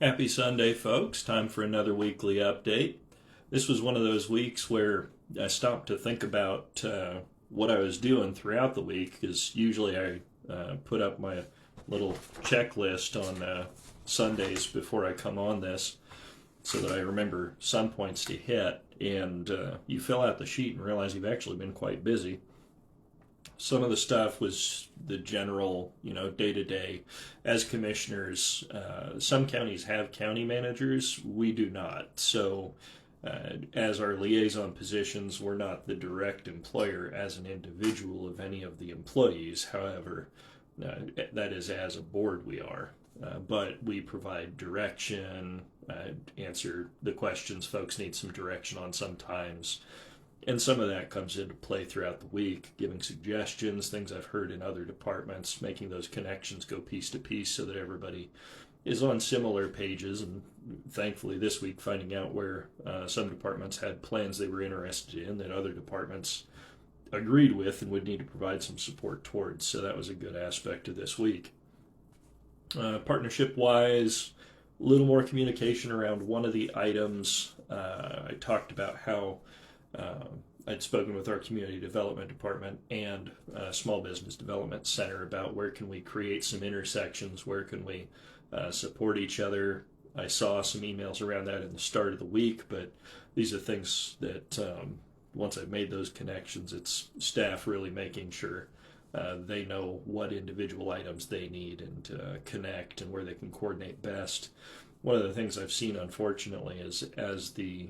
Happy Sunday, folks. Time for another weekly update. This was one of those weeks where I stopped to think about what I was doing throughout the week, because usually I put up my little checklist on Sundays before I come on this so that I remember some points to hit, and you fill out the sheet and realize you've actually been quite busy. Some of the stuff was the general, day-to-day. As commissioners, some counties have county managers. We do not. So as our liaison positions, we're not the direct employer as an individual of any of the employees. However, that is as a board we are. But we provide direction, answer the questions folks need some direction on sometimes. And some of that comes into play throughout the week, giving suggestions, things I've heard in other departments, making those connections go piece to piece so that everybody is on similar pages. And thankfully this week, finding out where some departments had plans they were interested in that other departments agreed with and would need to provide some support towards. So that was a good aspect of this week. Partnership-wise, a little more communication around one of the items. I talked about how I'd spoken with our community development department and small business development center about where can we create some intersections, where can we support each other. I saw some emails around that in the start of the week, but these are things that once I've made those connections, it's staff really making sure they know what individual items they need and connect and where they can coordinate best. One of the things I've seen, unfortunately, is as the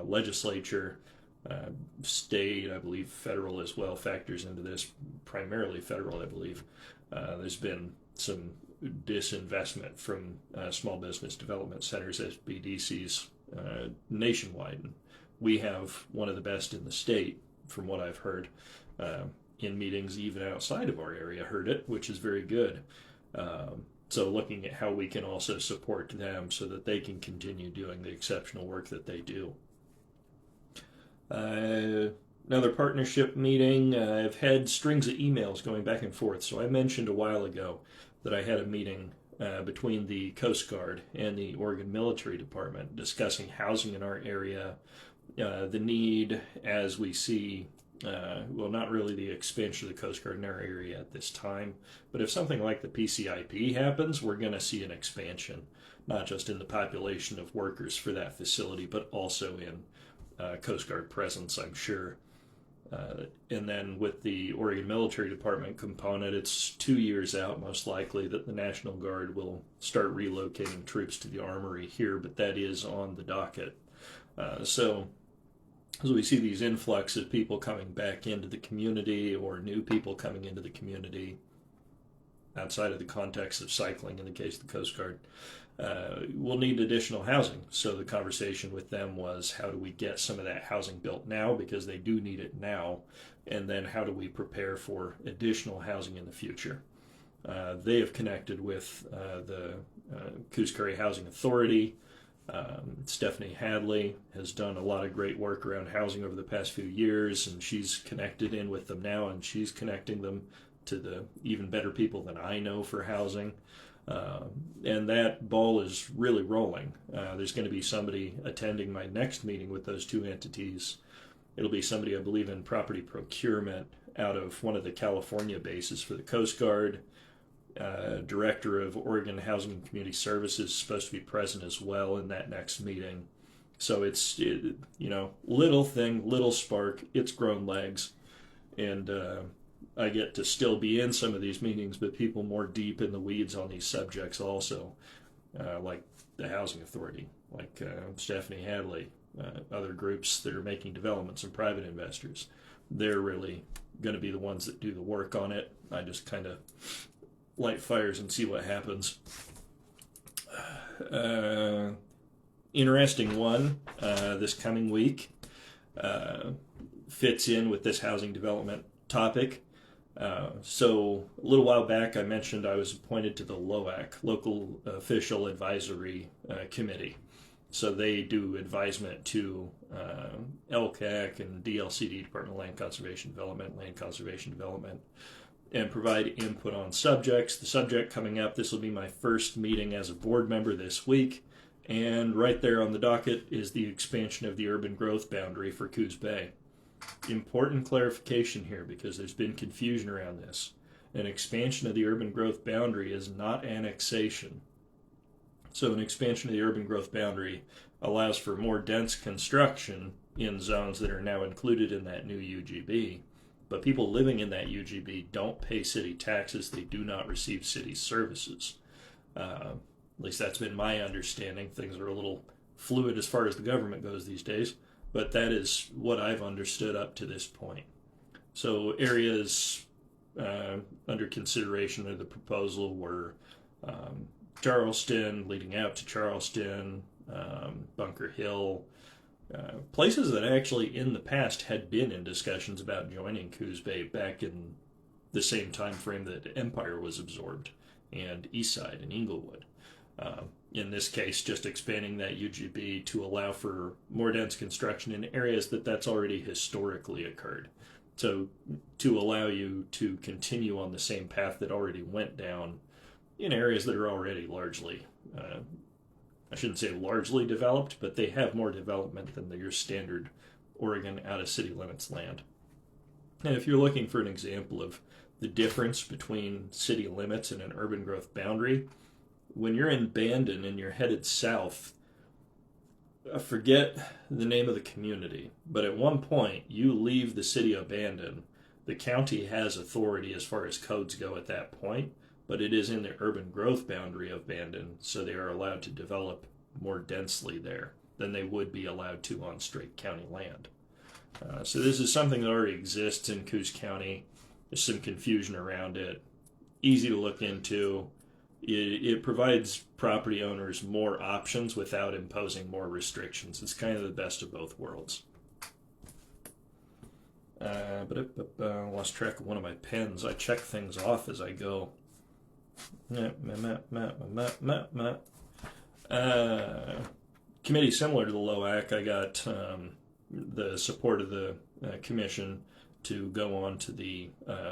legislature, state, I believe federal as well, factors into this, primarily federal, I believe, there's been some disinvestment from small business development centers, SBDCs, nationwide. We have one of the best in the state, from what I've heard. In meetings even outside of our area, heard it, which is very good. So looking at how we can also support them so that they can continue doing the exceptional work that they do. Another partnership meeting. I've had strings of emails going back and forth. So I mentioned a while ago that I had a meeting between the Coast Guard and the Oregon Military Department discussing housing in our area, the need as we see, not really the expansion of the Coast Guard in our area at this time, but if something like the PCIP happens, we're going to see an expansion, not just in the population of workers for that facility, but also in Coast Guard presence, I'm sure. And then with the Oregon Military Department component, it's 2 years out, most likely, that the National Guard will start relocating troops to the armory here, but that is on the docket. So as we see these influx of people coming back into the community or new people coming into the community outside of the context of cycling in the case of the Coast Guard, we'll need additional housing. So the conversation with them was, how do we get some of that housing built now, because they do need it now, and then how do we prepare for additional housing in the future. They have connected with the Coos Curry Housing Authority. Stephanie Hadley has done a lot of great work around housing over the past few years, and she's connected in with them now, and she's connecting them to the even better people than I know for housing. And that ball is really rolling. There's going to be somebody attending my next meeting with those two entities. It'll be somebody, I believe, in property procurement out of one of the California bases for the Coast Guard. Director of Oregon Housing and Community Services is supposed to be present as well in that next meeting. So it's, little thing, little spark, it's grown legs. And I get to still be in some of these meetings, but people more deep in the weeds on these subjects also, like the Housing Authority, like Stephanie Hadley, other groups that are making developments and private investors. They're really going to be the ones that do the work on it. I just kind of light fires and see what happens. Interesting one this coming week fits in with this housing development topic. So a little while back I mentioned I was appointed to the LOAC, Local Official Advisory Committee. So they do advisement to LCAC and DLCD, Department of Land Conservation Development, and provide input on subjects. The subject coming up, this will be my first meeting as a board member this week, and right there on the docket is the expansion of the urban growth boundary for Coos Bay. Important clarification here because there's been confusion around this. An expansion of the urban growth boundary is not annexation. So an expansion of the urban growth boundary allows for more dense construction in zones that are now included in that new UGB. But people living in that UGB don't pay city taxes. They do not receive city services. At least that's been my understanding. Things are a little fluid as far as the government goes these days, but that is what I've understood up to this point. So areas under consideration of the proposal were Charleston, leading out to Charleston, Bunker Hill, places that actually in the past had been in discussions about joining Coos Bay back in the same time frame that Empire was absorbed, and Eastside and Inglewood. In this case, just expanding that UGB to allow for more dense construction in areas that's already historically occurred. So to allow you to continue on the same path that already went down in areas that are already largely, I shouldn't say largely developed, but they have more development than your standard Oregon out of city limits land. And if you're looking for an example of the difference between city limits and an urban growth boundary, when you're in Bandon and you're headed south, I forget the name of the community, but at one point you leave the city of Bandon. The county has authority as far as codes go at that point, but it is in the urban growth boundary of Bandon, so they are allowed to develop more densely there than they would be allowed to on straight county land. So this is something that already exists in Coos County. There's some confusion around it. Easy to look into. It provides property owners more options without imposing more restrictions. It's kind of the best of both worlds. I lost track of one of my pens. I check things off as I go. Committee similar to the LOAC, I got the support of the commission to go on to the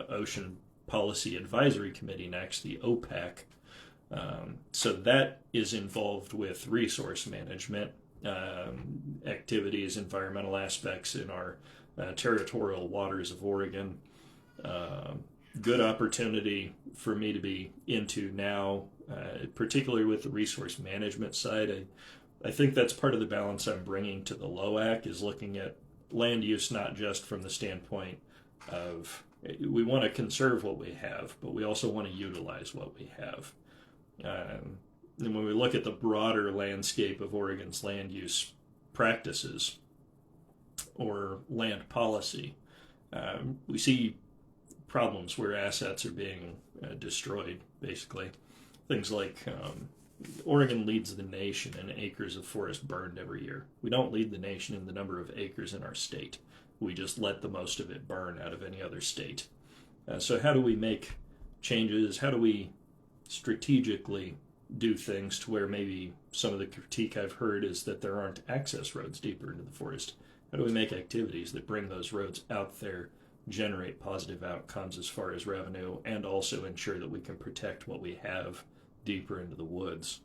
Ocean Policy Advisory Committee next, the OPAC. So that is involved with resource management activities, environmental aspects in our territorial waters of Oregon. Good opportunity for me to be into now, particularly with the resource management side. I think that's part of the balance I'm bringing to the LOAC, is looking at land use not just from the standpoint of we want to conserve what we have, but we also want to utilize what we have. And when we look at the broader landscape of Oregon's land use practices or land policy, we see problems where assets are being destroyed, basically. Things like Oregon leads the nation in acres of forest burned every year. We don't lead the nation in the number of acres in our state. We just let the most of it burn out of any other state. So how do we make changes? How do we strategically do things to where maybe some of the critique I've heard is that there aren't access roads deeper into the forest? How do we make activities that bring those roads out there, generate positive outcomes as far as revenue, and also ensure that we can protect what we have deeper into the woods?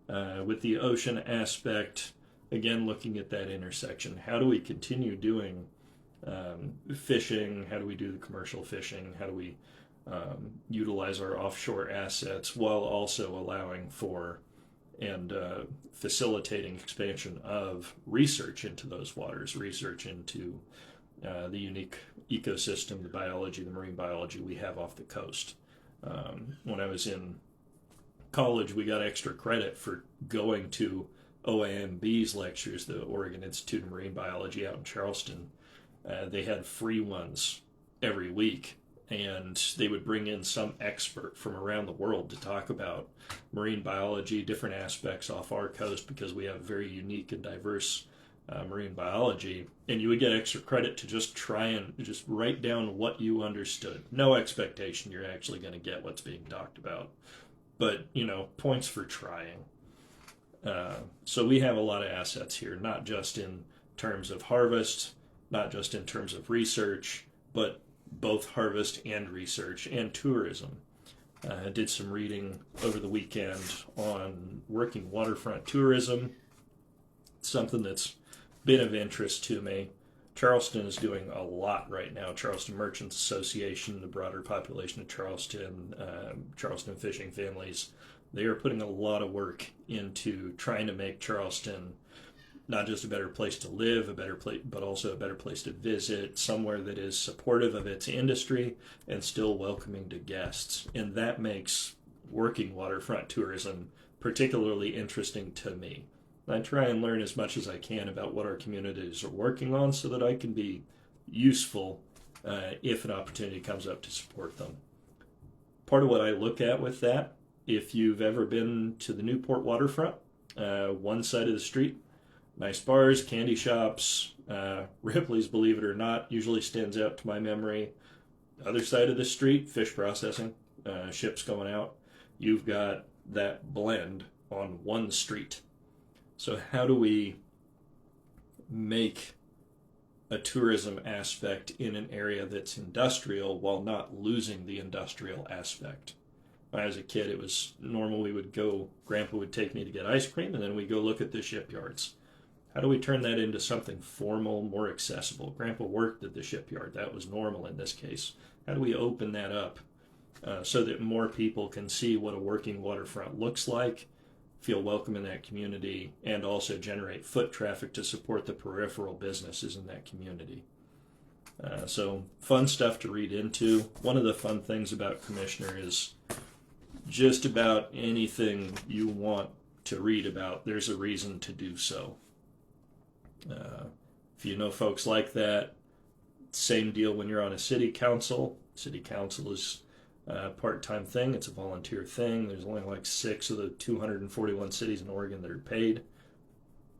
With the ocean aspect, again, looking at that intersection, how do we continue doing fishing? How do we do the commercial fishing? How do we utilize our offshore assets while also allowing for and facilitating expansion of research into those waters, research into the unique ecosystem, the biology, the marine biology we have off the coast. When I was in college, we got extra credit for going to OAMB's lectures, the Oregon Institute of Marine Biology out in Charleston. They had free ones every week, and they would bring in some expert from around the world to talk about marine biology, different aspects off our coast, because we have very unique and diverse marine biology, and you would get extra credit to just try and just write down what you understood. No expectation you're actually going to get what's being talked about, but, points for trying. So we have a lot of assets here, not just in terms of harvest, not just in terms of research, but both harvest and research and tourism. I did some reading over the weekend on working waterfront tourism, something that's been of interest to me. Charleston is doing a lot right now. Charleston Merchants Association, the broader population of Charleston, Charleston fishing families, they are putting a lot of work into trying to make Charleston not just a better place to live, a better place, but also a better place to visit, somewhere that is supportive of its industry and still welcoming to guests. And that makes working waterfront tourism particularly interesting to me. I try and learn as much as I can about what our communities are working on so that I can be useful if an opportunity comes up to support them. Part of what I look at with that, if you've ever been to the Newport waterfront, one side of the street, nice bars, candy shops, Ripley's, believe it or not, usually stands out to my memory. Other side of the street, fish processing, ships going out. You've got that blend on one street. So how do we make a tourism aspect in an area that's industrial while not losing the industrial aspect? When I was a kid, it was normal. We would go, Grandpa would take me to get ice cream, and then we'd go look at the shipyards. How do we turn that into something formal, more accessible? Grandpa worked at the shipyard. That was normal in this case. How do we open that up so that more people can see what a working waterfront looks like, feel welcome in that community, and also generate foot traffic to support the peripheral businesses in that community? So fun stuff to read into. One of the fun things about Commissioner is just about anything you want to read about, there's a reason to do so. If you know folks like that, same deal when you're on a city council. City council is a part-time thing. It's a volunteer thing. There's only like 6 of the 241 cities in Oregon that are paid.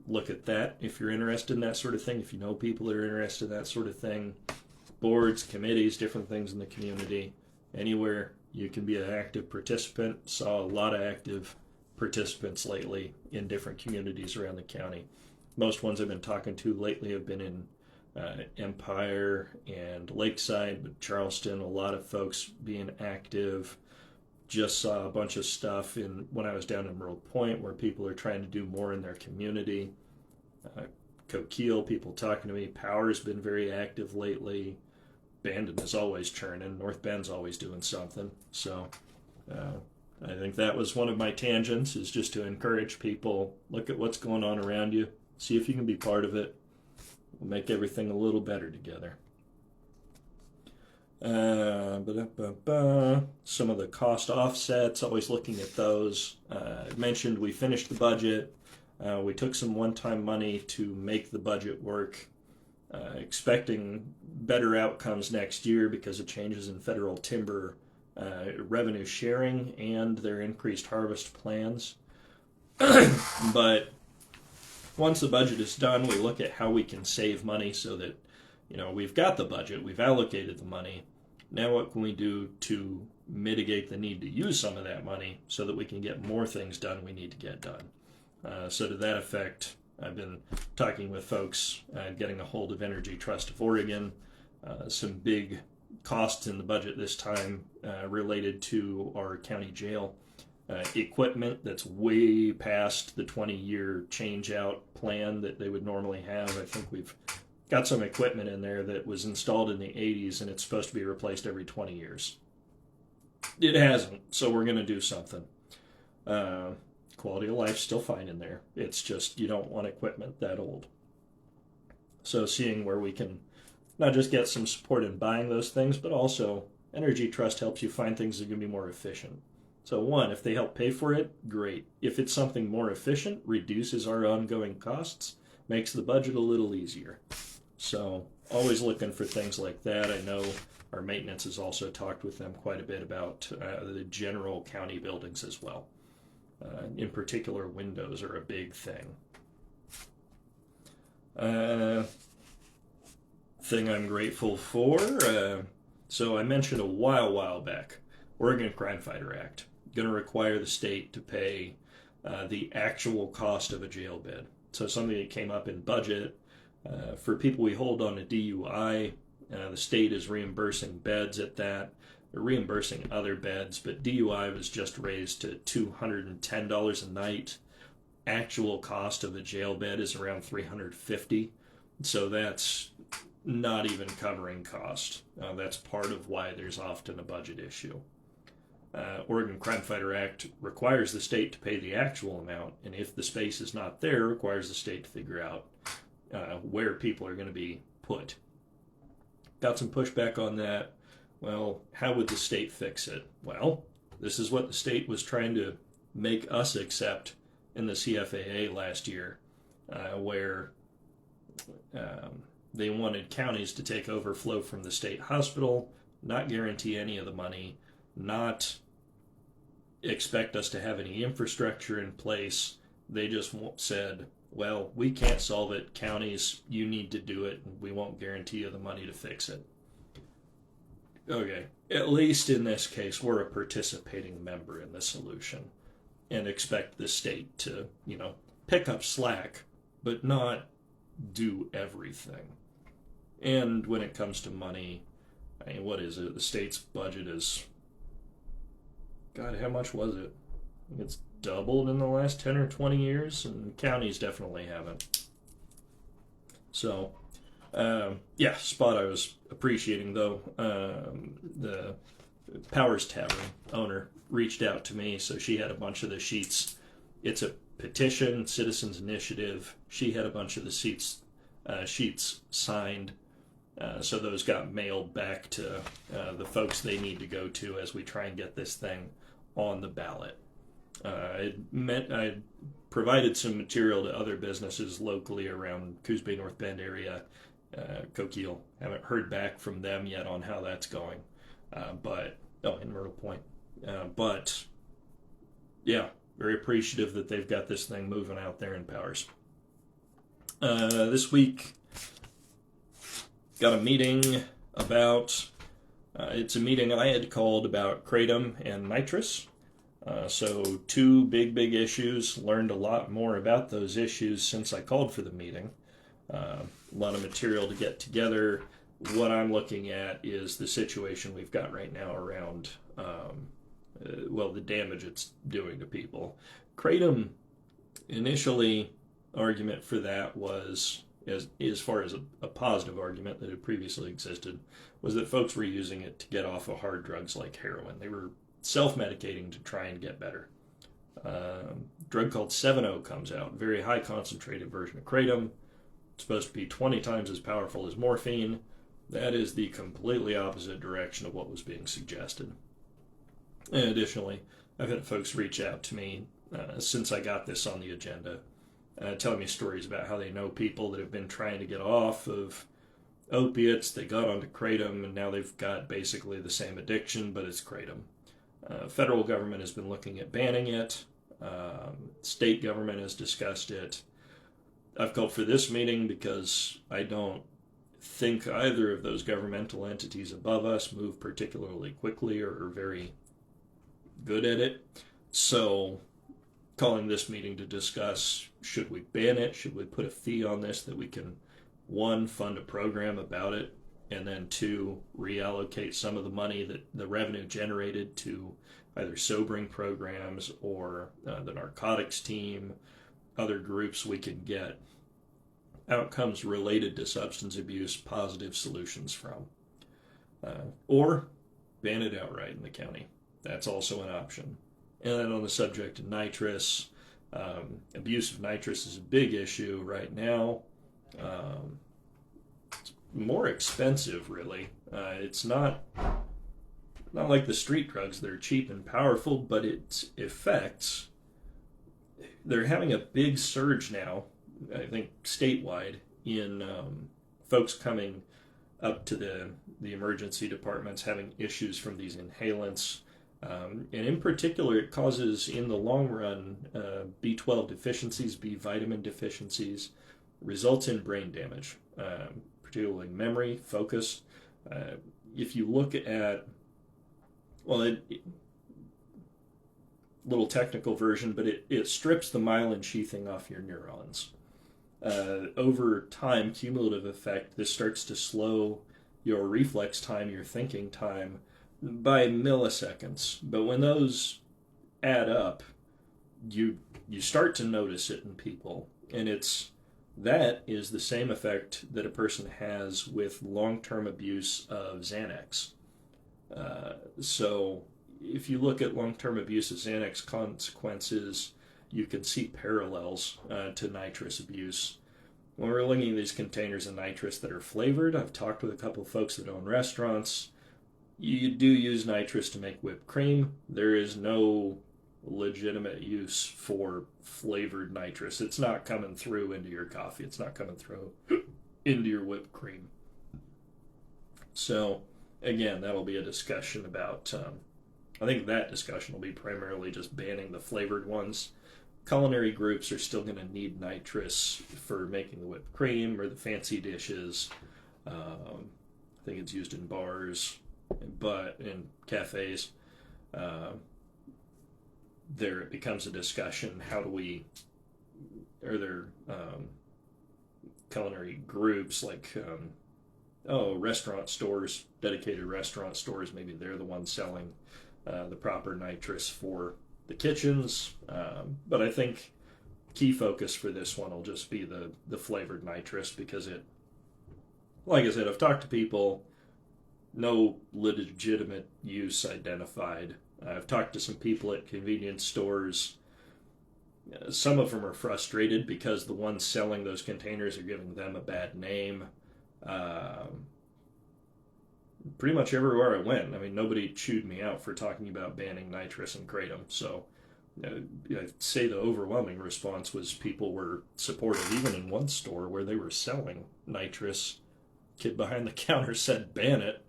Look at that if you're interested in that sort of thing. If you know people that are interested in that sort of thing, boards, committees, different things in the community, anywhere you can be an active participant. Saw a lot of active participants lately in different communities around the county. Most ones I've been talking to lately have been in Empire and Lakeside, but Charleston, a lot of folks being active. Just saw a bunch of stuff when I was down in Emerald Point where people are trying to do more in their community. Coquille, people talking to me. Power's been very active lately. Bandon is always churning. North Bend's always doing something. So I think that was one of my tangents, is just to encourage people, look at what's going on around you, see if you can be part of it. We'll make everything a little better together. Some of the cost offsets, always looking at those. I mentioned we finished the budget. We took some one-time money to make the budget work, expecting better outcomes next year because of changes in federal timber revenue sharing and their increased harvest plans. But once the budget is done, we look at how we can save money so that, we've got the budget, we've allocated the money. Now what can we do to mitigate the need to use some of that money so that we can get more things done we need to get done? So to that effect, I've been talking with folks, getting a hold of Energy Trust of Oregon. Some big costs in the budget this time related to our county jail. Equipment that's way past the 20-year change-out plan that they would normally have. I think we've got some equipment in there that was installed in the 80s and it's supposed to be replaced every 20 years. It hasn't, so we're going to do something. Quality of life's still fine in there. It's just you don't want equipment that old. So seeing where we can not just get some support in buying those things, but also Energy Trust helps you find things that are going to be more efficient. So one, if they help pay for it, great. If it's something more efficient, reduces our ongoing costs, makes the budget a little easier. So always looking for things like that. I know our maintenance has also talked with them quite a bit about the general county buildings as well. In particular, windows are a big thing. Thing I'm grateful for. So I mentioned a while back, Oregon Crime Fighter Act. Going to require the state to pay the actual cost of a jail bed. So something that came up in budget for people we hold on a DUI, The state is reimbursing beds at that. They're reimbursing other beds, but DUI was just raised to $210 a night. Actual cost of a jail bed is around $350, so that's not even covering cost. That's part of why there's often a budget issue. Oregon Crime Fighter Act requires the state to pay the actual amount, and if the space is not there, requires the state to figure out where people are going to be put. Got some pushback on that. Well, how would the state fix it? Well, this is what the state was trying to make us accept in the CFAA last year, where they wanted counties to take overflow from the state hospital, not guarantee any of the money, not expect us to have any infrastructure in place. They just said, well, we can't solve it. Counties, you need to do it, and we won't guarantee you the money to fix it. Okay, at least in this case, we're a participating member in the solution and expect the state to, pick up slack, but not do everything. And when it comes to money, what is it? The state's budget is, God, how much was it? It's doubled in the last 10 or 20 years, and counties definitely haven't. So, spot I was appreciating, though. The Powers Tavern owner reached out to me, so she had a bunch of the sheets. It's a petition, citizens initiative. She had a bunch of the sheets signed, so those got mailed back to the folks they need to go to as we try and get this thing on the ballot. I provided some material to other businesses locally around Coos Bay, North Bend area, Coquille. Haven't heard back from them yet on how that's going, in Myrtle Point. But yeah, very appreciative that they've got this thing moving out there in Powers. This week, got a meeting about, it's a meeting I had called about Kratom and Nitrous. So two big issues. Learned a lot more about those issues since I called for the meeting. A lot of material to get together. What I'm looking at is the situation we've got right now around, the damage it's doing to people. Kratom, initially, argument for that was, as far as a positive argument that had previously existed, was that folks were using it to get off of hard drugs like heroin. They were self-medicating to try and get better. Drug called 7-0 comes out, very high concentrated version of Kratom. It's supposed to be 20 times as powerful as morphine. That is the completely opposite direction of what was being suggested. And additionally, I've had folks reach out to me since I got this on the agenda, telling me stories about how they know people that have been trying to get off of opiates. They got onto Kratom, and now they've got basically the same addiction, but it's Kratom. Federal government has been looking at banning it. State government has discussed it. I've called for this meeting because I don't think either of those governmental entities above us move particularly quickly or are very good at it. So, calling this meeting to discuss, should we ban it? Should we put a fee on this that we can, one, fund a program about it, and then two, reallocate some of the money that the revenue generated to either sobering programs or the narcotics team, other groups we can get outcomes related to substance abuse positive solutions from. Or ban it outright in the county. That's also an option. And then on the subject of nitrous, abuse of nitrous is a big issue right now. It's more expensive, really. It's not like the street drugs. They're cheap and powerful, but its effects, they're having a big surge now, I think statewide, in folks coming up to the emergency departments having issues from these inhalants. And in particular, it causes, in the long run, B12 deficiencies, B vitamin deficiencies, results in brain damage, particularly memory, focus. If you look at, little technical version, but it strips the myelin sheathing off your neurons. Over time, cumulative effect, this starts to slow your reflex time, your thinking time, by milliseconds. But when those add up, you start to notice it in people, and that is the same effect that a person has with long-term abuse of Xanax. So if you look at long-term abuse of Xanax consequences, you can see parallels to nitrous abuse. When we're looking at these containers of nitrous that are flavored, I've talked with a couple of folks that own restaurants. You do use nitrous to make whipped cream. There is no legitimate use for flavored nitrous. It's not coming through into your coffee. It's not coming through into your whipped cream. So, again, that'll be a discussion about, I think that discussion will be primarily just banning the flavored ones. Culinary groups are still going to need nitrous for making the whipped cream or the fancy dishes. I think it's used in bars, but in cafes. There it becomes a discussion, are there culinary groups like restaurant stores, dedicated restaurant stores, maybe they're the ones selling the proper nitrous for the kitchens, but I think key focus for this one will just be the flavored nitrous, because like I said, I've talked to people, no legitimate use identified. I've talked to some people at convenience stores. Some of them are frustrated because the ones selling those containers are giving them a bad name. Pretty much everywhere I went, I mean, nobody chewed me out for talking about banning nitrous and Kratom. So I'd say the overwhelming response was people were supportive. Even in one store where they were selling nitrous, kid behind the counter said, "Ban it."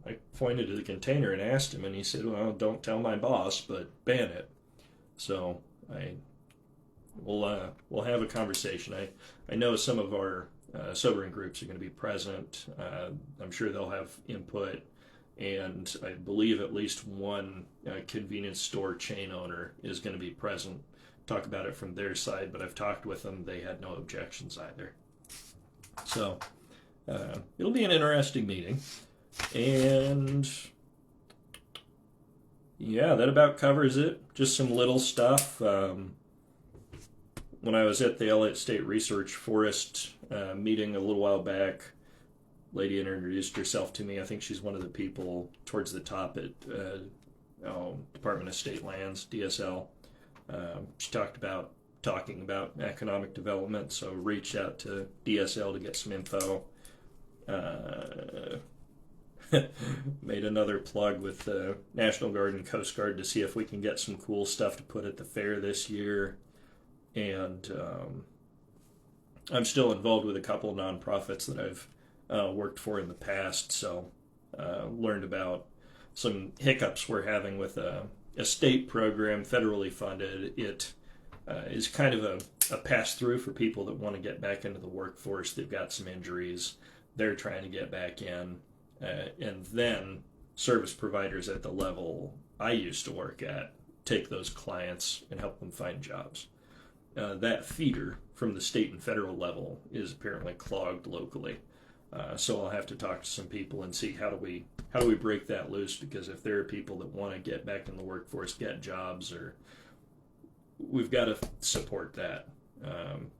I pointed to the container and asked him, and he said, "Well, don't tell my boss, but ban it." So we'll have a conversation. I know some of our sobering groups are going to be present. I'm sure they'll have input, and I believe at least one convenience store chain owner is going to be present. Talk about it from their side, but I've talked with them. They had no objections either. So it'll be an interesting meeting. And yeah, that about covers it. Just some little stuff. When I was at the Elliott State Research Forest meeting a little while back, lady introduced herself to me. I think she's one of the people towards the top at Department of State Lands, DSL. She talking about economic development, so reached out to DSL to get some info. Made another plug with the National Guard and Coast Guard to see if we can get some cool stuff to put at the fair this year. And I'm still involved with a couple of nonprofits that I've worked for in the past, so learned about some hiccups we're having with a state program, federally funded. It is kind of a pass-through for people that want to get back into the workforce. They've got some injuries. They're trying to get back in. And then service providers at the level I used to work at take those clients and help them find jobs. That feeder from the state and federal level is apparently clogged locally. So I'll have to talk to some people and see how do we break that loose, because if there are people that want to get back in the workforce, get jobs, or we've got to support that.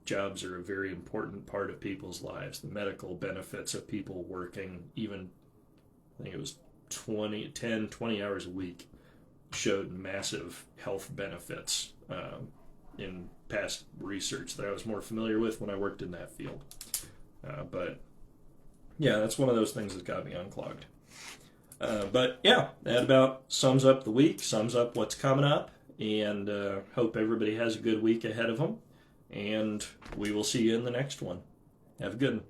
Jobs are a very important part of people's lives. The medical benefits of people working, even I think it was 20 hours a week, showed massive health benefits in past research that I was more familiar with when I worked in that field. But yeah, that's one of those things that got me unclogged. But yeah, that about sums up the week, sums up what's coming up, and hope everybody has a good week ahead of them. And we will see you in the next one. Have a good one.